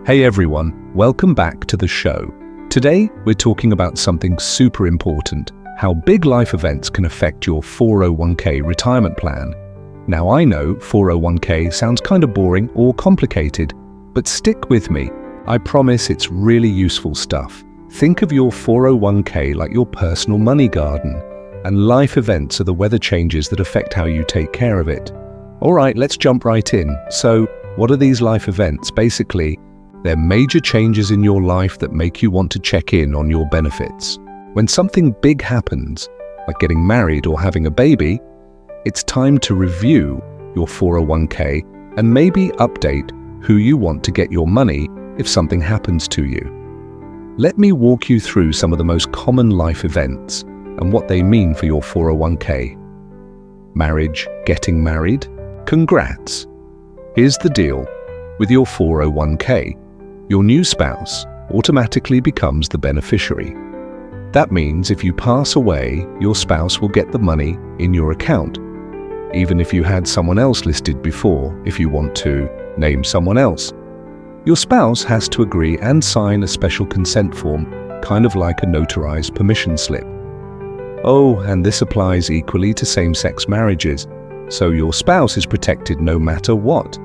Hey everyone, welcome back to the show. Today, we're talking about something super important, how big life events can affect your 401k retirement plan. Now I know 401k sounds kind of boring or complicated, but stick with me. I promise it's really useful stuff. Think of your 401k like your personal money garden, and life events are the weather changes that affect how you take care of it. All right, let's jump right in. So, what are these life events? Basically, they're major changes in your life that make you want to check in on your benefits. When something big happens, like getting married or having a baby, it's time to review your 401k and maybe update who you want to get your money if something happens to you. Let me walk you through some of the most common life events and what they mean for your 401k. Marriage, getting married? Congrats! Here's the deal. With your 401k, your new spouse automatically becomes the beneficiary. That means if you pass away, your spouse will get the money in your account, even if you had someone else listed before. If you want to name someone else, your spouse has to agree and sign a special consent form, kind of like a notarized permission slip. Oh, and this applies equally to same-sex marriages, so your spouse is protected no matter what.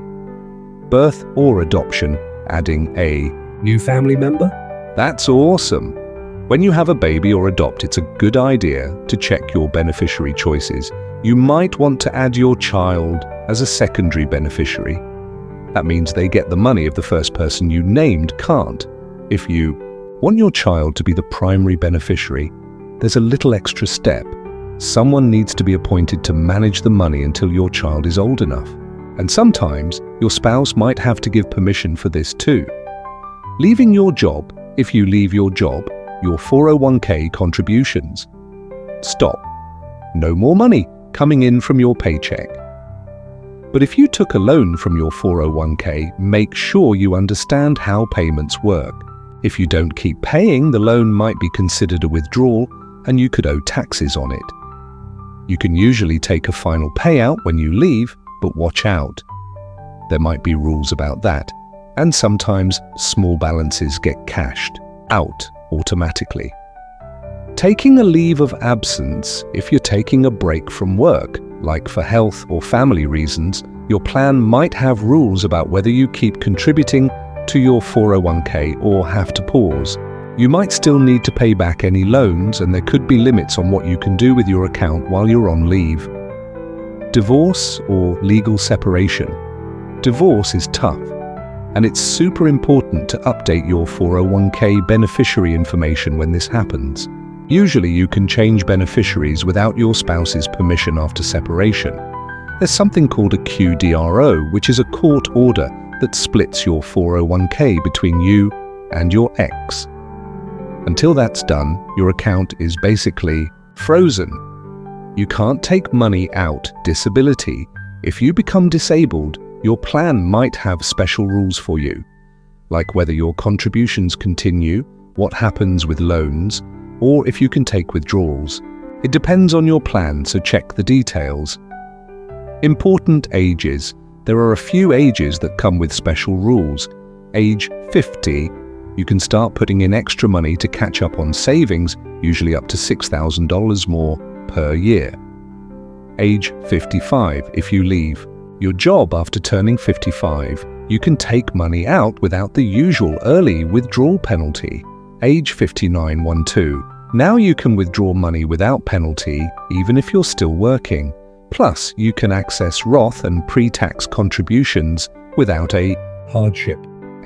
Birth or adoption, adding a new family member? That's awesome! When you have a baby or adopt, it's a good idea to check your beneficiary choices. You might want to add your child as a secondary beneficiary. That means they get the money if the first person you named can't. If you want your child to be the primary beneficiary, there's a little extra step. Someone needs to be appointed to manage the money until your child is old enough. And sometimes, your spouse might have to give permission for this too. Leaving your job. If you leave your job, your 401k contributions stop. No more money coming in from your paycheck. But if you took a loan from your 401k, make sure you understand how payments work. If you don't keep paying, the loan might be considered a withdrawal and you could owe taxes on it. You can usually take a final payout when you leave, but watch out. There might be rules about that, and sometimes small balances get cashed out automatically. Taking a leave of absence. If you're taking a break from work, like for health or family reasons, your plan might have rules about whether you keep contributing to your 401k or have to pause. You might still need to pay back any loans, and there could be limits on what you can do with your account while you're on leave. Divorce or legal separation. Divorce is tough, and it's super important to update your 401k beneficiary information when this happens. Usually you can change beneficiaries without your spouse's permission after separation. There's something called a QDRO, which is a court order that splits your 401k between you and your ex. Until that's done, your account is basically frozen. You can't take money out. Disability. If you become disabled, your plan might have special rules for you, like whether your contributions continue, what happens with loans, or if you can take withdrawals. It depends on your plan, so check the details. Important ages. There are a few ages that come with special rules. Age 50, you can start putting in extra money to catch up on savings, usually up to $6,000 more per year. Age 55, if you leave your job after turning 55, you can take money out without the usual early withdrawal penalty. Age 59, 12. Now you can withdraw money without penalty, even if you're still working. Plus, you can access Roth and pre-tax contributions without a hardship.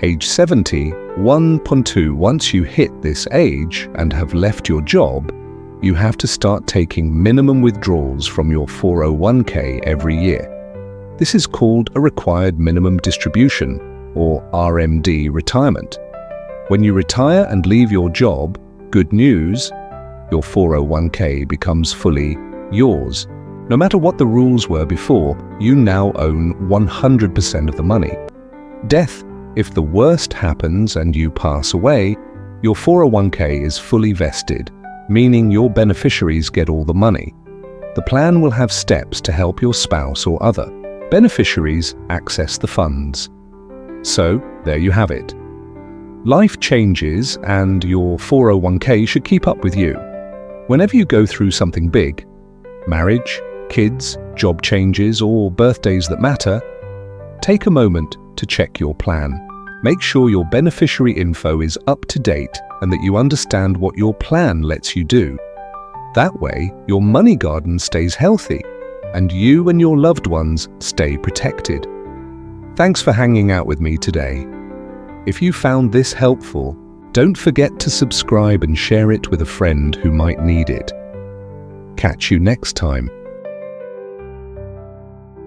Age 70, 1.2. Once you hit this age and have left your job, you have to start taking minimum withdrawals from your 401k every year. This is called a required minimum distribution, or RMD retirement. When you retire and leave your job, good news, your 401k becomes fully yours. No matter what the rules were before, you now own 100% of the money. Death. If the worst happens and you pass away, your 401k is fully vested, meaning your beneficiaries get all the money. The plan will have steps to help your spouse or other beneficiaries access the funds. So, there you have it. Life changes and your 401k should keep up with you. Whenever you go through something big, marriage, kids, job changes, or birthdays that matter, take a moment to check your plan. Make sure your beneficiary info is up to date and that you understand what your plan lets you do. That way, your money garden stays healthy and you and your loved ones stay protected. Thanks for hanging out with me today. If you found this helpful, don't forget to subscribe and share it with a friend who might need it. Catch you next time.